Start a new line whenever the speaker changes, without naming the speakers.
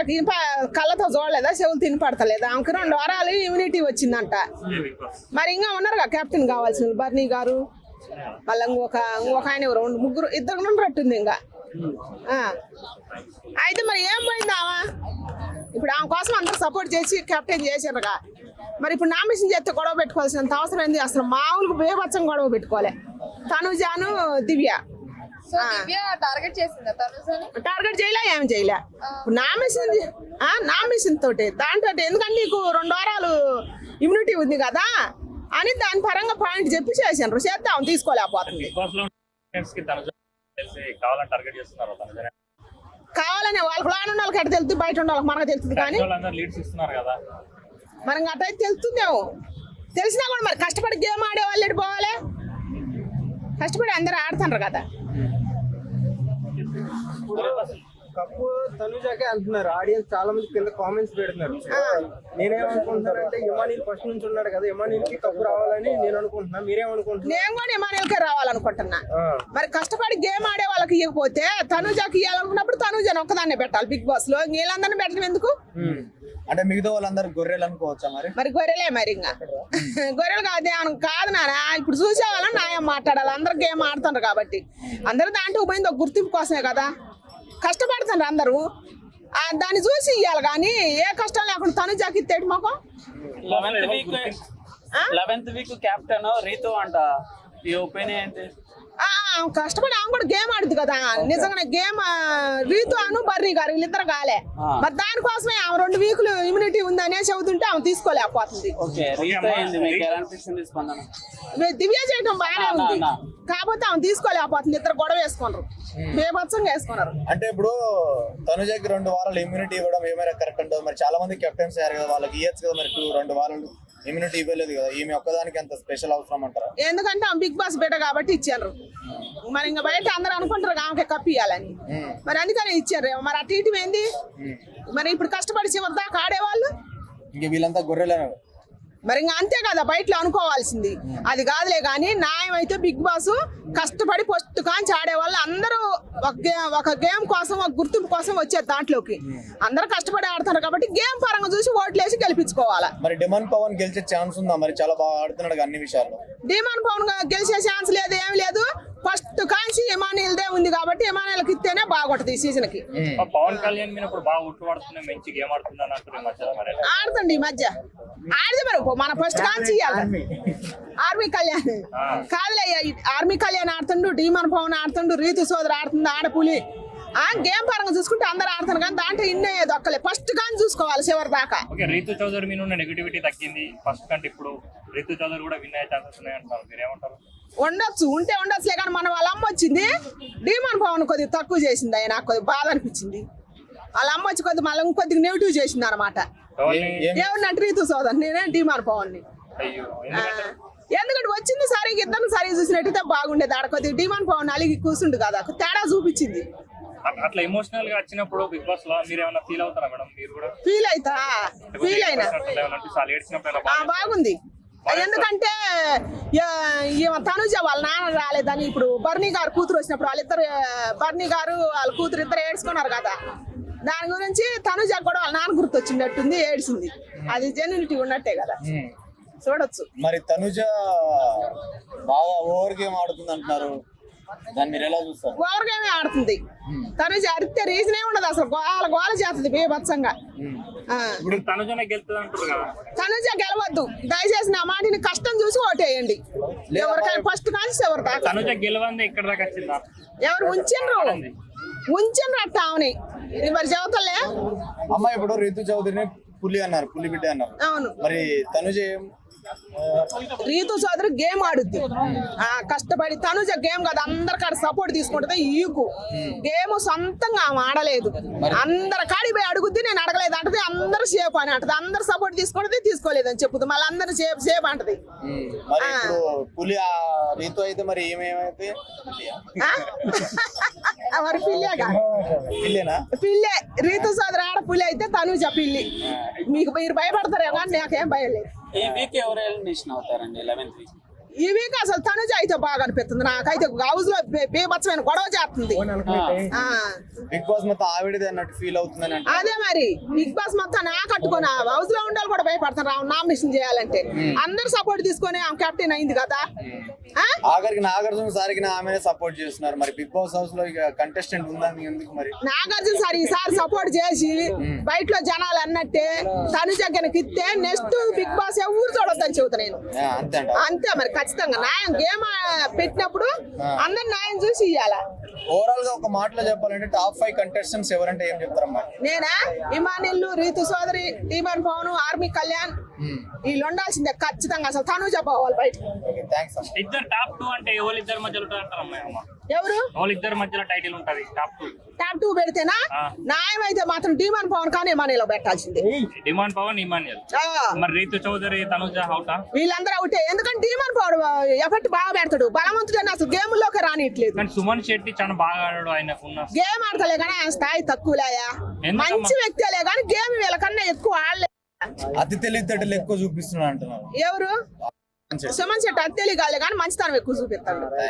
తనుజకి కళ్ళతో చూడలేదా, చెవులు తిని పడతలేదా? ఆమెకి 2 వారాలు ఇమ్యూనిటీ వచ్చిందంట. మరి ఇంకా ఉన్నారుగా కెప్టెన్ కావాల్సిన బర్నీ గారు, మళ్ళీ ఇంకొక ఆయన ఎవరు, 3 ఇద్దరు ఉన్నట్టుంది ఇంకా. అయితే మరి ఏం పోయింది ఆమె? ఇప్పుడు ఆమె కోసం అందరూ సపోర్ట్ చేసి కెప్టెన్ చేసారుగా. మరి ఇప్పుడు నామినేషన్ చేస్తే గొడవ పెట్టుకోవాల్సినంత అవసరం ఏంది? అసలు మామూలుగా బేబచ్చం గొడవ పెట్టుకోవాలి తనుజాను దివ్య.
టార్గెట్ చేసిందా తనుజని?
టార్గెట్ చేయలే, ఏం చేయలే. నామినేషన్ తోటి దాంట్లో ఎందుకంటే నీకు 2 వారాలు ఇమ్యూనిటీ ఉంది కదా అని దాని పరంగా పాయింట్ చెప్పి చేసాను. చేద్దాం, తీసుకోలేకపోతుంది. కావాలనే వాళ్ళకి లోన్ ఉన్న వాళ్ళకి ఎట్లా తెలుస్తుంది, బయట ఉన్న వాళ్ళకి మనకు తెలుస్తుంది. కానీ మనం అట్టయితే తెలుస్తుందేమో. తెలిసినా కూడా మరి కష్టపడి గేమ్ ఆడే వాళ్ళు ఎటు పోవాలి? కష్టపడి అందరూ ఆడుతున్నారు కదా.
కప్పు తనుజాకే అంటున్నారు ఆడియన్స్, చాలా మంది కింద కామెంట్స్ పెడుతున్నారు. నేనేమనుకుంటున్నానంటే ఇమానిల్ ఫస్ట్ నుంచి ఉన్నాడు కదా, ఇమానిల్ కి కప్పు రావాలని నేను అనుకుంటున్నా. మీరేమనుకుంటున్నారు?
నేను కూడా ఇమానిల్ కే రావాలనుకుంటున్నా. మరి కష్టపడి గేమ్ ఆడే వాళ్ళకి ఇవ్వకపోతే తనుజాకి ఇవ్వాలనుకున్నప్పుడు తనుజాని ఒక్కదాన్నే పెట్టాలి బిగ్ బాస్ లో. వీళ్ళందరినీ పెట్టడం ఎందుకు?
అంటే మిగతా వాళ్ళందరూ గొర్రెలు అనుకోవచ్చా? మరి
గొర్రెలే మరి. ఇంకా గొర్రెలు కాదు నానా. ఇప్పుడు చూసే వాళ్ళని న్యాయం మాట్లాడాలి. అందరు గేమ్ ఆడుతున్నారు కాబట్టి అందరూ దాంట్లో పోయింది ఒక గుర్తింపు కోసమే కదా. కష్టపడుతున్నారు అందరూ, దాన్ని చూసి ఇవ్వాలి. కానీ ఏ కష్టం లేకుండా తనుజాకి ఇత్తేటి మొఖం.
11th వీక్ కెప్టెన్ రీతు అంట, ఈ ఒపీనియన్ ఏంటి?
కష్టపడి ఆమె కూడా గేమ్ ఆడుద్ది కదా. నిజంగానే గేమ్ రీతు అను బర్నీ గారు వీళ్ళిద్దరు కాలే. మరి దానికోసమే ఆమె 2 వీకులు ఇమ్యూనిటీ ఉందనే చెబుతుంటే ఆమె తీసుకోలేకపోతుంది. దివ్య చేయడం బాగానే ఉంది, కాకపోతే ఆమె తీసుకోలేకపోతుంది. ఇద్దరు గొడవ వేసుకున్నారు, బేభత్సంగా వేసుకున్నారు.
అంటే ఇప్పుడు తనుజకి 2 వారాలు ఇమ్యూనిటీ ఇవ్వడం ఏమైనా కరెక్ట్ అంటారు? మరి చాలా మంది కెప్టెన్స్ అయ్యారు కదా, వాళ్ళకి ఇవ్వచ్చు కదా. మరి 2 వారాలు ఇమ్యూనిటీ ఇవ్వలేదు కదా, ఈమె ఒక్కదానికి అంత స్పెషల్ అవసరం అంటారా?
ఎందుకంటే ఆమె బిగ్ బాస్ బేట కాబట్టి ఇచ్చారు. మరి ఇంకా బయట అందరూ అనుకుంటారు ఆమెకి కప్పు ఇవ్వాలని, మరి అందుకనే ఇచ్చారు. మరి అటు ఇటు ఏంది? మరి ఇప్పుడు కష్టపడి చివరి దాకా ఆడేవాళ్ళు
ఇంక వీళ్ళంతా గొర్రెలేనా?
మరి ఇంకా అంతే కదా, బయటలో అనుకోవాల్సింది అది కాదులే. కానీ న్యాయం అయితే బిగ్ బాస్ కష్టపడి ఫస్ట్ కాంచి ఆడేవాళ్ళు అందరూ ఒక గేమ్ కోసం, ఒక గుర్తింపు కోసం వచ్చారు దాంట్లోకి. అందరూ కష్టపడి ఆడుతున్నారు కాబట్టి గేమ్ పరంగా చూసి ఓట్లేసి గెలిపించుకోవాలా.
మరి డిమాండ్ పవన్ గెలిచే ఛాన్స్ ఉందా? మరి చాలా బాగా ఆడుతున్నాడు అన్ని విషయాల్లో.
డిమాండ్ పవన్ గెలిచే ఛాన్స్ లేదు, ఏమి లేదు. ఫస్ట్ కాంచి ఇమానియల్దే ఉంది కాబట్టి ఇమానియల్కి ఇస్తేనే బాగుంటది ఈ సీజన్ కి.
పవన్ కళ్యాణ్ మీద ఇప్పుడు బాగా ఉట్టు పడుతుంది, మంచి గేమ్ ఆడుతుందని
ఆడుతుంది ఈ మధ్య. ఆడితే మరి మన ఫస్ట్ కాంచి ఇవ్వాలి. ఆర్మీ కళ్యాణ్ కాదులే, ఆర్మీ కళ్యాణ్ ఆడుతుండు, డిమాండ్ పవన్ ఆడుతుండు, రీతు సోదరు ఆడుతుంది, ఆడపులి. గేమ్ పరంగా చూసుకుంటే అందరు ఆడుతున్నారు కానీ దాంట్లో ఇన్నే దొక్కలే. ఫస్ట్ కానీ చూసుకోవాలి చివరి దాకా.
రీతు చౌదరి మీద ఉన్న నెగిటివిటీ తగ్గింది ఫస్ట్ కంటే. ఇప్పుడు రీతు చౌదరి కూడా విన్ అయ్యే ఛాన్సెస్ ఉన్నాయంటారు, మీరేమంటారు?
ఉండొచ్చు, ఉండొచ్చులే. కానీ మన వాళ్ళ అమ్మ వచ్చింది, డిమాండ్ పవన్ కొద్దిగా తక్కువ చేసింది. అయ్యా నాకు కొద్దిగా బాధ అనిపించింది. వాళ్ళ అమ్మ వచ్చి కొద్దిగా మళ్ళీ ఇంకొద్దిగా నెగిటివ్ చేసింది అనమాట. ఏమన్నట్టు రీతు సోదరు, నేనే డిమాండ్ పవన్ ని. ఎందుకంటే వచ్చింది సరిగ్గా ఇద్దరు సరిగ్గా చూసినట్టయితే బాగుండేది. ఆడ కొద్దిగా డిమాండ్ పవన్ అలిగి కూర్చుండు కదా, తేడా చూపించింది.
అట్లా ఎమోషనల్ గా వచ్చినప్పుడు బిగ్ బాస్ లో మీరు ఏమైనా ఫీల్ అవుతారా మేడం? మీరు కూడా
ఫీల్ అయినా బాగుంది. ఎందుకంటే తనుజ వాళ్ళ నాన్న రాలేదని ఇప్పుడు బర్నీ గారు కూతురు వచ్చినప్పుడు వాళ్ళిద్దరు, బర్నీ గారు వాళ్ళ కూతురు ఇద్దరు ఏడ్చుకున్నారు కదా. దాని గురించి తనుజ కూడా వాళ్ళ నాన్న గుర్తు వచ్చినట్టుంది, ఏడ్చింది. అది జెన్యూనిటీ ఉన్నట్టే కదా, చూడొచ్చు.
మరి తనుజ బాగా ఓవర్ గేమ్ ఆడుతుంది అంటున్నారు, దాన్ని మీరు ఎలా చూస్తారు?
ఓవర్ గేమే ఆడుతుంది తనుజ. అరిస్తే రీజనే ఉండదు అసలు, గోల చేస్తుంది బేభత్సంగా. తనుజ గెలవద్దు దయచేసి, నా మాటిని కష్టం చూసి ఓటేయండి. ఎవరికైనా ఫస్ట్ కానీ ఎవరు దాకా ఎవరు ఉంచిండ్రు అట్ట ఆమెని మరి చెబుతలే.
అమ్మ ఇప్పుడు రీతు చౌదరిని పులి అన్నారు, పులి బిడ్డ అన్నారు.
అవును.
మరి తనుజ
రీతు చౌదరి గేమ్ ఆడుద్ది కష్టపడి. తనుజ గేమ్ కదా, అందరికాడ సపోర్ట్ తీసుకుంటుంది. ఈకు గేమ్ సొంతంగా ఆమె ఆడలేదు, అందరి కాడికి పోయి అడుగుద్ది. నేను అడగలేదు అంటది, అందరు సేఫ్ అని అంటది. అందరు సపోర్ట్ తీసుకుంటది, తీసుకోలేదు అని చెప్పుద్ది. మళ్ళీ అందరు సేఫ్ అంటది.
పులి రీతు అయితే మరి ఏమేమైతే
మరి పిల్లే రీతు సోదరు ఆడ పులి అయితే తనుజ పిల్లి. మీరు భయపడతారేమో కానీ నాకేం భయం లేదు.
ఈ వీక్ ఎవరు ఎలిమినేషన్ అవుతారండి? 11th వీక్
ఈ వీక్ అసలు తనుజ అయితే బాగా అనిపిస్తుంది నాకైతే హౌస్ లో బీభత్సమైన గొడవ చేస్తుంది ఆ,
బిగ్ బాస్ మొత్తం ఆవిడదే అన్నట్టు ఫీల్ అవుతుందని అంటే
అదే మరి బిగ్ బాస్ మొత్తం నా కట్టుకొని హౌస్ లో ఉండాలి కూడా భయపడతారు నామినేషన్ చేయాలంటే అందరు సపోర్ట్ తీసుకొని ఆమె కెప్టెన్ అయింది కదా ఆ?
ఆఖరికి నాగార్జున సారికి ఆమెనే సపోర్ట్ చేస్తున్నారు. మరి బిగ్ బాస్ హౌస్ లో ఇక కంటెస్టెంట్ ఉందని ఎందుకు మరి?
నాగార్జున సార్ ఈసారి సపోర్ట్ చేసి బయటలో జనాలు అన్నట్టే తనుజకి ఇస్తే నెక్స్ట్ బిగ్ బాస్ ఊరు చూడొద్దని చెబుతా నేను
అంతే అంట.
అంతే మరి ఖచ్చితంగా న్యాయం గేమ్ పెట్టినప్పుడు అందరు న్యాయం చూసి ఇయ్యాల.
ఓవరాల్ గా ఒక మాటలో చెప్పాలంటే టాప్ 5 కంటెస్టెంట్స్ ఎవరంటే ఏం చెప్తారమ్మా?
నేనా ఇమానిల్లు, రీతు సోదరి, టీమన్ పవన్, ఆర్మీ కళ్యాణ్ వీళ్ళు ఉండాల్సిందే ఖచ్చితంగా. అసలు తనుజ పోవాలి బయట.
థ్యాంక్స్ అమ్మా.
ఇద్దరు టాప్ 2 అంటే ఎవరిద్దరి మధ్యలో ఉంటారమ్మా అమ్మ?
ఎవరు
వాళ్ళిద్దరి మధ్యలో టైటిల్ ఉంటది టాప్ 2.
టాప్ 2 పెడితేనా న్యాయం అయితే మాత్రం టీమన్ పవన్ కానీ ఇమానిలో పెట్టాల్సిందే.
డిమాండ్ పవన్ ఇమాన్యుయల్.
ఆ,
మరి రీతు చౌదరి తనుజ అవుటా?
వీళ్ళందరూ ఒకటే. ఎందుకంటే టీమన్ పవన్ ఎఫెక్ట్ బాగా పెడతాడు, బలవంతుడని అసలు గేమ్ లోకి రానిట్లేదు.
కానీ సుమన్ శెట్టి చాలా బాగా ఆడాడు. ఆయనకున్న
గేమ్ ఆడతలే కానీ ఆయన స్థాయి తక్కువలేయా.
ఎందుకమ్మా?
మంచి వ్యక్తిలే కానీ గేమ్ వీళ్ళకన్నా ఎక్కువ ఆడలే.
అతి తెలివితేటలు ఎక్కువ చూపిస్తున్నా అంటున్నారు.
ఎవరు సుమన్ శెట్టి అత్తేలి కాలే కానీ మంచితనం ఎక్కువ చూపిస్తాడు.